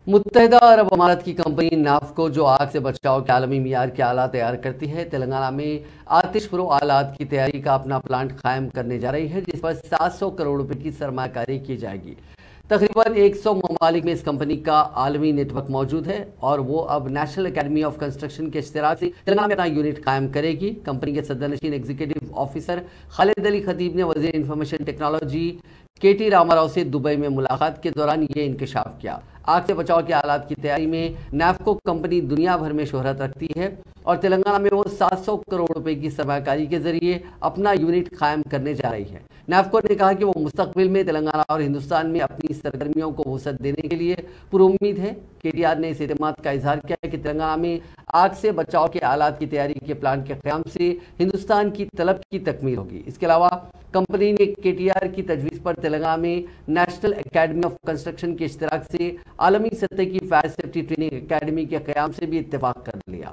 متحدہ عرب امارات کی کمپنی نافکو جو آگ سے بچاؤ کے عالمی معیار کے آلات تیار کرتی ہے، تلنگانہ میں آتش پرو آلات کی تیاری کا اپنا پلانٹ قائم کرنے جا رہی ہے، جس پر 700 کروڑ روپے کی سرمایہ کاری کی جائے گی۔ تقریباً 100 ممالک میں اس کمپنی کا عالمی نیٹ ورک موجود ہے اور وہ اب نیشنل اکیڈمی آف کنسٹرکشن کے اشتراک سے تلنگانہ میں اپنا یونٹ قائم کرے گی۔ کمپنی کے صدر نشین ایگزیکٹو آفیسر خالد علی خطیب نے وزیر انفارمیشن ٹیکنالوجی کے ٹی راما راؤ سے دبئی میں ملاقات کے دوران یہ انکشاف کیا۔ آگ سے بچاؤ کے آلات کی تیاری میں نافکو کمپنی دنیا بھر میں شہرت رکھتی ہے اور تلنگانہ میں وہ 700 کروڑ روپے کی سرمایہ کاری کے ذریعے اپنا یونٹ قائم کرنے جا رہی ہے۔ نافکو نے کہا کہ وہ مستقبل میں تلنگانہ اور ہندوستان میں اپنی سرگرمیوں کو وسعت دینے کے لیے پر امید ہے۔ کے ٹی آر نے اس اعتماد کا اظہار کیا ہے کہ تلنگانہ میں آگ سے بچاؤ کے آلات کی تیاری کے پلانٹ کے قیام سے ہندوستان کی طلب کی تکمیل ہوگی۔ اس کے علاوہ کمپنی نے کے ٹی آر کی تجویز پر تلنگانہ میں نیشنل اکیڈمی آف کنسٹرکشن کے اشتراک سے عالمی سطح کی فائر سیفٹی ٹریننگ اکیڈمی کے قیام سے بھی اتفاق کر لیا۔